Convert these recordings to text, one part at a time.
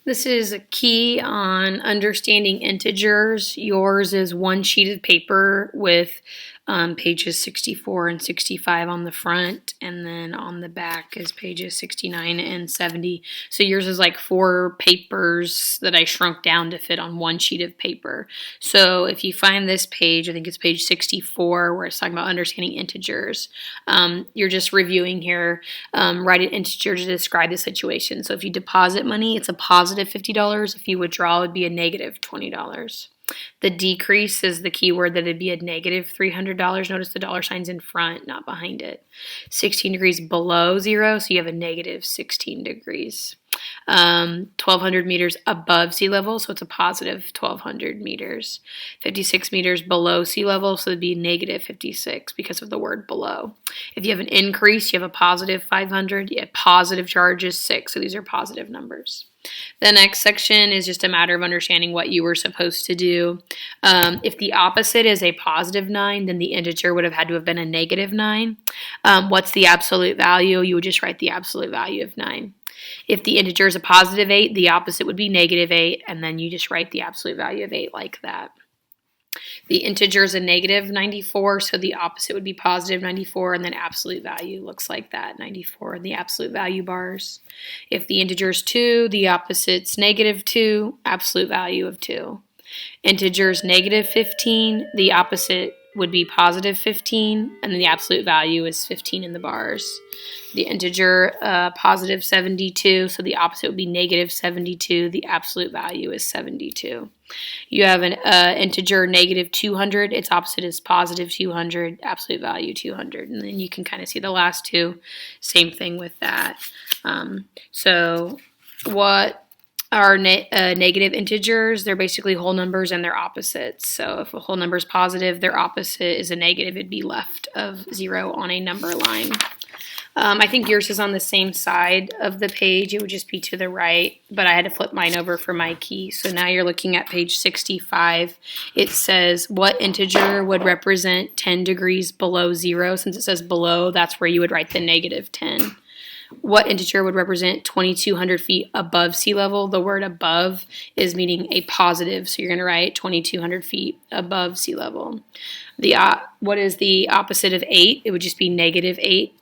This is a key on understanding integers. Yours is one sheet of paper with pages 64 and 65 on the front, and then on the back is pages 69 and 70. So yours is like 4 papers that I shrunk down to fit on one sheet of paper. So if you find this page, I think it's page 64, where it's talking about understanding integers, you're just reviewing here. Write an integer to describe the situation. So if you deposit money, it's a positive $50. If you withdraw, it would be a negative $20. The decrease is the keyword that it'd be a negative $300. Notice the dollar sign's in front, not behind it. 16 degrees below zero, so you have a negative 16 degrees. 1,200 meters above sea level, so it's a positive 1,200 meters. 56 meters below sea level, so it'd be negative 56 because of the word below. If you have an increase, you have a positive 500. You have positive charge is 6, so these are positive numbers. The next section is just a matter of understanding what you were supposed to do. If the opposite is a positive 9, then the integer would have had to have been a negative 9. What's the absolute value? You would just write the absolute value of 9. If the integer is a positive 8, the opposite would be negative 8, and then you just write the absolute value of 8 like that. The integer is a negative 94, so the opposite would be positive 94, and then absolute value looks like that, 94 in the absolute value bars. If the integer is 2, the opposite's negative 2, absolute value of 2. Integer is negative 15, the opposite would be positive 15, and then the absolute value is 15 in the bars. The integer, positive 72, so the opposite would be negative 72. The absolute value is 72. You have an integer negative 200. Its opposite is positive 200. Absolute value 200. And then you can kind of see the last two. Same thing with that. So what are negative integers? They're basically whole numbers and their opposites. So if a whole number is positive, their opposite is a negative. It'd be left of 0 on a number line. I think yours is on the same side of the page. It would just be to the right, but I had to flip mine over for my key. So now you're looking at page 65. It says, what integer would represent 10 degrees below 0? Since it says below, that's where you would write the negative 10. What integer would represent 2,200 feet above sea level? The word above is meaning a positive, so you're going to write 2,200 feet above sea level. What is the opposite of 8? It would just be negative 8.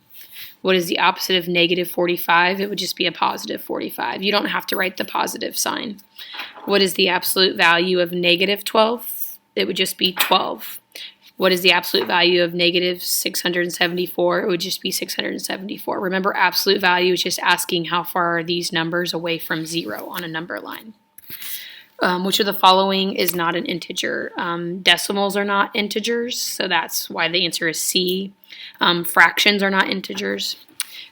What is the opposite of negative 45? It would just be a positive 45. You don't have to write the positive sign. What is the absolute value of negative 12? It would just be 12. What is the absolute value of negative 674? It would just be 674. Remember, absolute value is just asking how far are these numbers away from 0 on a number line. Which of the following is not an integer? Decimals are not integers, so that's why the answer is C. Fractions are not integers,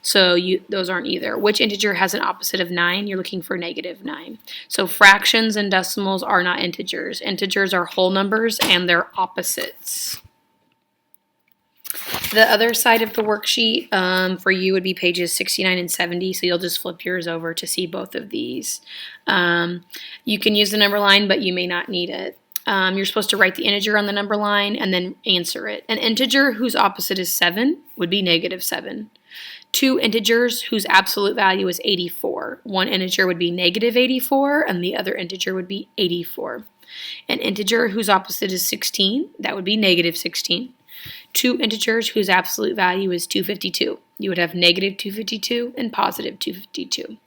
so those aren't either. Which integer has an opposite of 9? You're looking for negative 9. So fractions and decimals are not integers. Integers are whole numbers and their opposites. The other side of the worksheet for you would be pages 69 and 70, so you'll just flip yours over to see both of these. You can use the number line, but you may not need it. You're supposed to write the integer on the number line and then answer it. An integer whose opposite is 7 would be negative 7. Two integers whose absolute value is 84. One integer would be negative 84, and the other integer would be 84. An integer whose opposite is 16, that would be negative 16. Two integers whose absolute value is 252. You would have negative 252 and positive 252.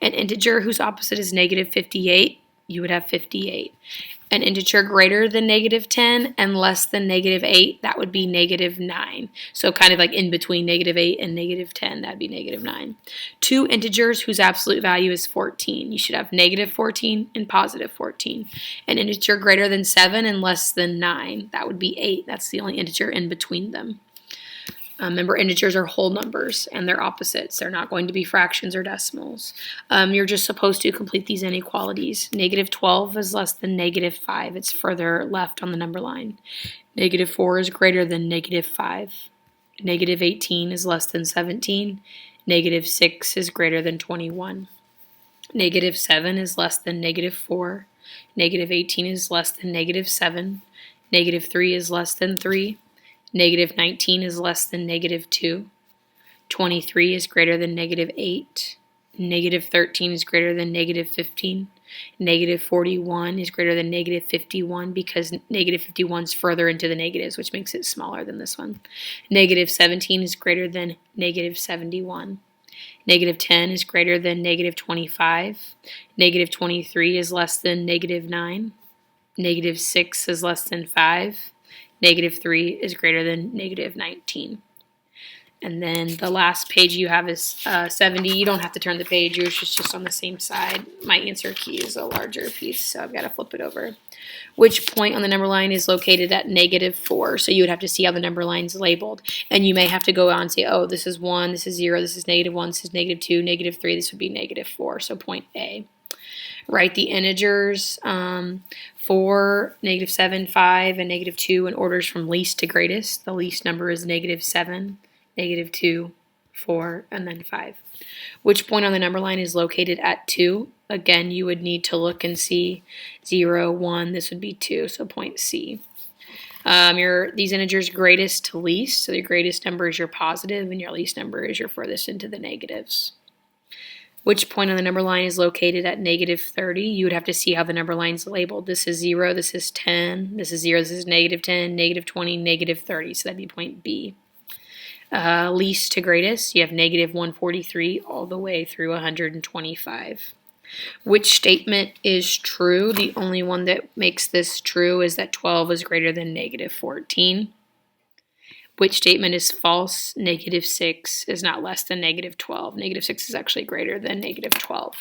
An integer whose opposite is negative 58, you would have 58. An integer greater than negative 10 and less than negative 8, that would be negative 9. So kind of like in between negative 8 and negative 10, that'd be negative 9. Two integers whose absolute value is 14. You should have negative 14 and positive 14. An integer greater than 7 and less than 9, that would be 8. That's the only integer in between them. Remember, integers are whole numbers and they're opposites. They're not going to be fractions or decimals. You're just supposed to complete these inequalities. Negative 12 is less than negative 5. It's further left on the number line. Negative 4 is greater than negative 5. Negative 18 is less than 17. Negative 6 is greater than 21. Negative 7 is less than negative 4. Negative 18 is less than negative 7. Negative 3 is less than 3. Negative 19 is less than negative 2. 23 is greater than negative 8. Negative 13 is greater than negative 15. Negative 41 is greater than negative 51 because negative 51 is further into the negatives, which makes it smaller than this one. Negative 17 is greater than negative 71. Negative 10 is greater than negative 25. Negative 23 is less than negative 9. Negative 6 is less than 5. Negative 3 is greater than negative 19. And then the last page you have is 70. You don't have to turn the page. Yours is just on the same side. My answer key is a larger piece, so I've got to flip it over. Which point on the number line is located at negative 4? So you would have to see how the number line is labeled. And you may have to go on and say, oh, this is 1, this is 0, this is negative 1, this is negative 2, negative 3, this would be negative 4. So point A. Write the integers 4, negative 7, 5, and negative 2 in orders from least to greatest. The least number is negative 7, negative 2, 4, and then 5. Which point on the number line is located at 2? Again, you would need to look and see 0, 1, this would be 2, so point C. These integers greatest to least, so your greatest number is your positive and your least number is your furthest into the negatives. Which point on the number line is located at negative 30? You would have to see how the number line is labeled. This is 0, this is 10, this is 0, this is negative 10, negative 20, negative 30, so that'd be point B. Least to greatest, you have negative 143 all the way through 125. Which statement is true? The only one that makes this true is that 12 is greater than negative 14. Which statement is false? Negative 6 is not less than negative 12. Negative 6 is actually greater than negative 12.